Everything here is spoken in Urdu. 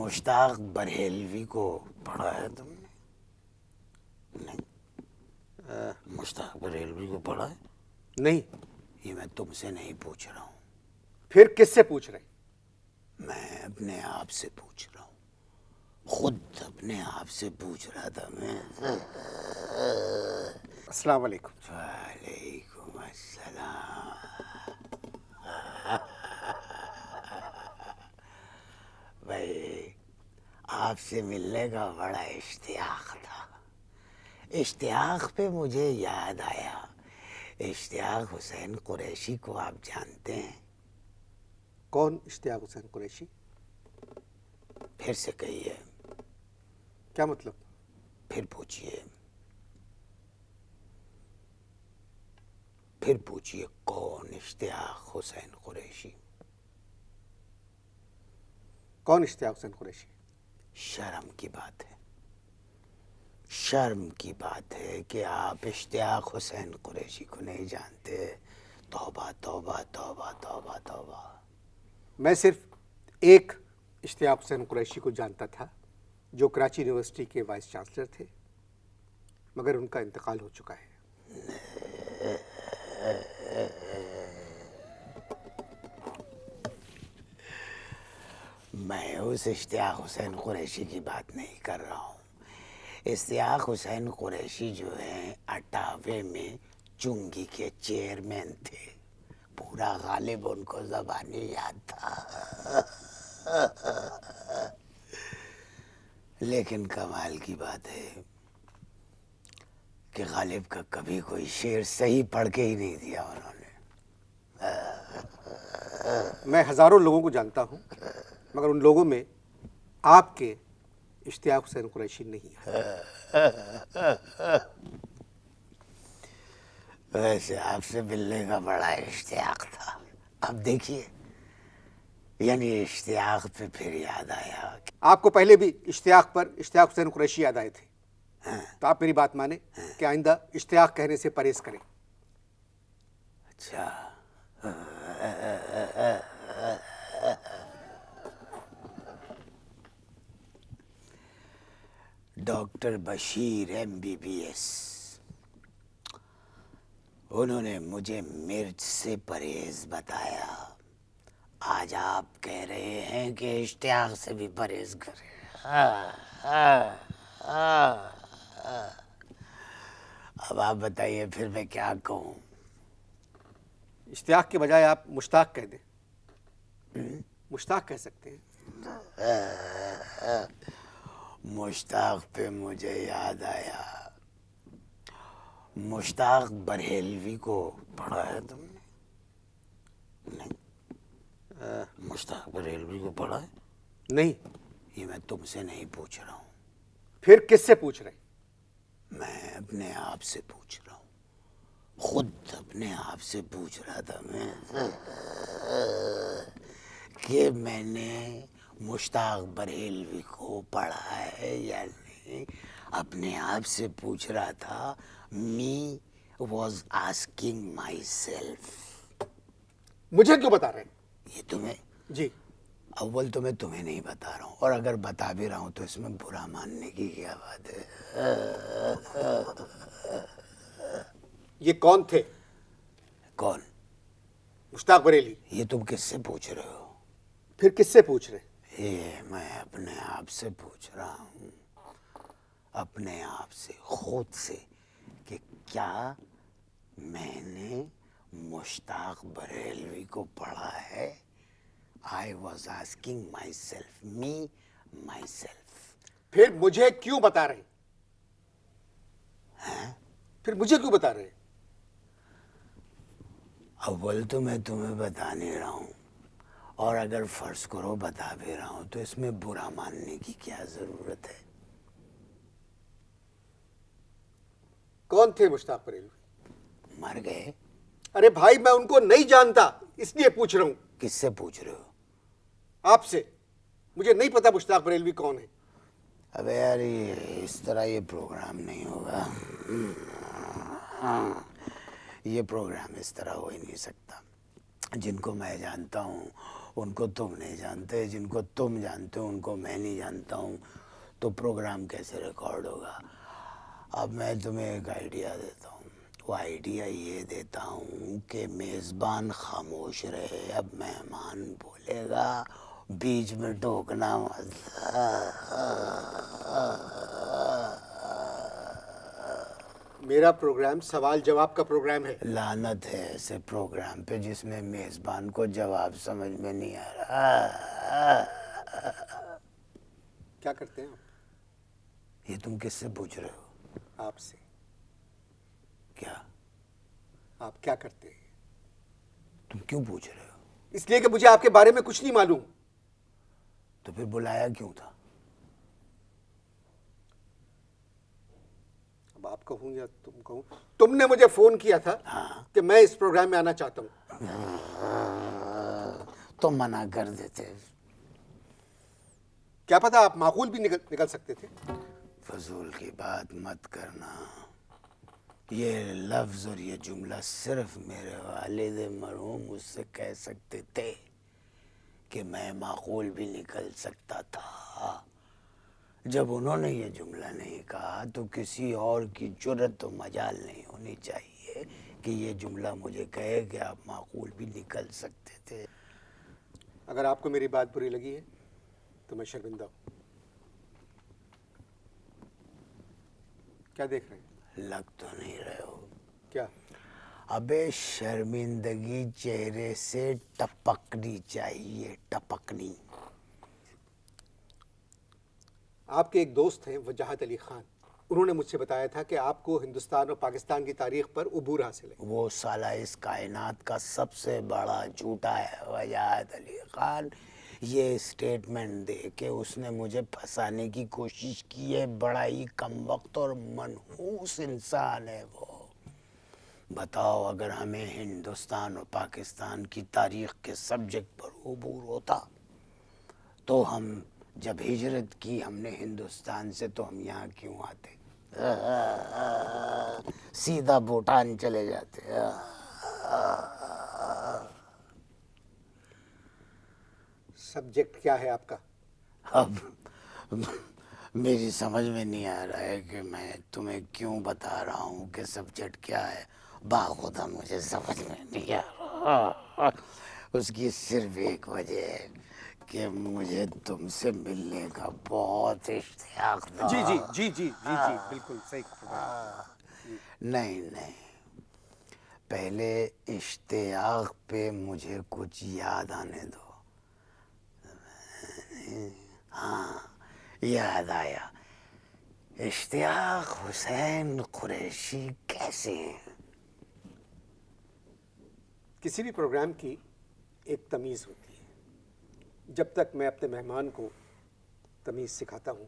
مشتاق بریلوی کو پڑھا ہے تم نے؟ نہیں، مشتاق بریلوی کو پڑھا ہے؟ نہیں۔ یہ میں تم سے نہیں پوچھ رہا ہوں، پھر کس سے پوچھ رہے؟ میں اپنے آپ سے پوچھ رہا ہوں، خود اپنے آپ سے پوچھ رہا تھا میں۔ السلام علیکم۔ وعلیکم السلام۔ بھائی آپ سے ملنے کا بڑا اشتیاق تھا۔ اشتیاق پہ مجھے یاد آیا، اشتیاق حسین قریشی کو آپ جانتے ہیں؟ کون اشتیاق حسین قریشی؟ پھر سے کہیے، کیا مطلب؟ پھر پوچھیے، پھر پوچھیے کون اشتیاق حسین قریشی؟ کون اشتیاق حسین قریشی؟ شرم کی بات ہے، شرم کی بات ہے کہ آپ اشتیاق حسین قریشی کو نہیں جانتے۔ توبہ توبہ توبہ توبہ توبہ۔ میں صرف ایک اشتیاق حسین قریشی کو جانتا تھا جو کراچی یونیورسٹی کے وائس چانسلر تھے، مگر ان کا انتقال ہو چکا ہے۔ میں اس اشتیاق حسین قریشی کی بات نہیں کر رہا ہوں۔ اشتیاق حسین قریشی جو ہیں 98 میں چنگی کے چیئرمین تھے، پورا غالب ان کو زبانی یاد تھا، لیکن کمال کی بات ہے کہ غالب کا کبھی کوئی شعر صحیح پڑھ کے ہی نہیں دیا انہوں نے۔ میں ہزاروں لوگوں کو جانتا ہوں، مگر ان لوگوں میں آپ کے اشتیاق حسین قریشی نہیں ہے۔ ویسے آپ سے ملنے کا بڑا اشتیاق تھا۔ اب دیکھیے، یعنی اشتیاق پہ پھر یاد آیا۔ آپ کو پہلے بھی اشتیاق پر اشتیاق حسین قریشی یاد آئے تھے، تو آپ میری بات مانیں کہ آئندہ اشتیاق کہنے سے پرہیز کریں۔ اچھا، ڈاکٹر بشیر MBBS، انہوں نے مجھے مرچ سے پرہیز بتایا، آج آپ کہہ رہے ہیں کہ اشتیاق سے بھی پرہیز کریں۔ اب آپ بتائیے پھر میں کیا کہوں؟ اشتیاق کے بجائے آپ مشتاق کہہ دیں، مشتاق کہہ سکتے ہیں۔ مشتاق پہ مجھے یاد آیا، مشتاق بریلوی کو پڑھا ہے تم نے؟ نہیں، مشتاق بریلوی کو پڑھا ہے؟ نہیں۔ یہ میں تم سے نہیں پوچھ رہا ہوں، پھر کس سے پوچھ رہے؟ میں اپنے آپ سے پوچھ رہا ہوں، خود اپنے آپ سے پوچھ رہا تھا میں کہ میں نے مشتاق بریلوی کو پڑھا ہے یا نہیں۔ اپنے آپ سے پوچھ رہا تھا، me was asking my self. مجھے کیوں بتا رہے ہیں؟ یہ تمہیں، جی، اول تو میں تمہیں نہیں بتا رہا ہوں، اور اگر بتا بھی رہا ہوں تو اس میں برا ماننے کی کیا بات ہے؟ یہ کون تھے؟ کون؟ مشتاق بریلوی۔ یہ تم کس سے پوچھ رہے ہو؟ پھر کس سے پوچھ رہے؟ یہ میں اپنے آپ سے پوچھ رہا ہوں، اپنے آپ سے، خود سے، کہ کیا میں نے مشتاق بریلوی کو پڑھا ہے؟ I was asking myself, me, myself۔ پھر مجھے کیوں بتا رہے ہیں؟ پھر مجھے کیوں بتا رہے ہیں؟ اول تو میں تمہیں بتا نہیں رہا ہوں، اور اگر فرض کرو بتا بھی رہا ہوں تو اس میں برا ماننے کی کیا ضرورت ہے؟ کون تھے مشتاق بریلوی؟ مر گئے؟ ارے بھائی، میں ان کو نہیں جانتا، اس لیے پوچھ رہا ہوں۔ کس سے پوچھ رہے ہو؟ آپ سے۔ مجھے نہیں پتا مشتاق بریلوی کون ہے۔ ابے یار، یہ اس طرح یہ پروگرام نہیں ہوگا، یہ پروگرام اس طرح ہو ہی نہیں سکتا۔ جن کو میں جانتا ہوں ان کو تم نہیں جانتے, جن کو تم جانتے ہو ان کو میں نہیں جانتا ہوں, تو پروگرام کیسے ریکارڈ ہوگا؟ اب میں تمہیں ایک آئیڈیا دیتا ہوں. وہ آئیڈیا یہ دیتا ہوں کہ میزبان خاموش رہے, اب مہمان بولے گا, بیچ میں ٹوکنا مت. میرا پروگرام سوال جواب کا پروگرام ہے. لعنت ہے ایسے پروگرام پہ جس میں میزبان کو جواب سمجھ میں نہیں آ رہا. کیا کرتے ہیں آپ؟ یہ تم کس سے پوچھ رہے ہو؟ آپ سے. کیا آپ کیا کرتے ہیں؟ تم کیوں پوچھ رہے ہو؟ اس لیے کہ مجھے آپ کے بارے میں کچھ نہیں معلوم. تو پھر بلایا کیوں تھا؟ اب آپ کہوں یا تم کہوں, تم نے مجھے فون کیا تھا کہ میں اس پروگرام میں آنا چاہتا ہوں. تو منع کر دیتے. کیا پتا آپ معقول بھی نکل سکتے تھے. فضول کی بات مت کرنا. یہ لفظ اور یہ جملہ صرف میرے والد مرحوم مجھ سے کہہ سکتے تھے کہ میں معقول بھی نکل سکتا تھا. جب انہوں نے یہ جملہ نہیں کہا تو کسی اور کی جرأت و مجال نہیں ہونی چاہیے کہ یہ جملہ مجھے کہے کہ آپ معقول بھی نکل سکتے تھے. اگر آپ کو میری بات بری لگی ہے تو میں شرمندہ ہوں. کیا دیکھ رہے ہیں؟ لگ تو نہیں رہے ہو. کیا؟ ابے شرمندگی چہرے سے ٹپکنی چاہیے, ٹپکنی. آپ کے ایک دوست ہیں وجاہت علی خان, انہوں نے مجھ سے بتایا تھا کہ آپ کو ہندوستان اور پاکستان کی تاریخ پر عبور حاصل ہے. وہ سالہ اس کائنات کا سب سے بڑا جھوٹا ہے وجاہت علی خان. یہ اسٹیٹمنٹ دے کے اس نے مجھے پھنسانے کی کوشش کی ہے. بڑا ہی کم وقت اور منحوس انسان ہے وہ. بتاؤ, اگر ہمیں ہندوستان اور پاکستان کی تاریخ کے سبجیکٹ پر عبور ہوتا تو ہم جب ہجرت کی ہم نے ہندوستان سے تو ہم یہاں کیوں آتے؟ سیدھا بھوٹان چلے جاتے. سبجیکٹ کیا ہے آپ کا؟ اب میری سمجھ میں نہیں آ رہا ہے کہ میں تمہیں کیوں بتا رہا ہوں کہ سبجیکٹ کیا ہے. باخدا مجھے سمجھ میں نہیں آ رہا. اس کی صرف ایک وجہ ہے کہ مجھے تم سے ملنے کا بہت اشتیاق تھا. جی جی جی جی جی جی بالکل صحیح. نہیں, پہلے اشتیاق پہ مجھے کچھ یاد آنے دو. ہاں, یاد آیا. اشتیاق حسین قریشی کیسے ہیں؟ کسی بھی پروگرام کی ایک تمیز ہوتی ہے. جب تک میں اپنے مہمان کو تمیز سکھاتا ہوں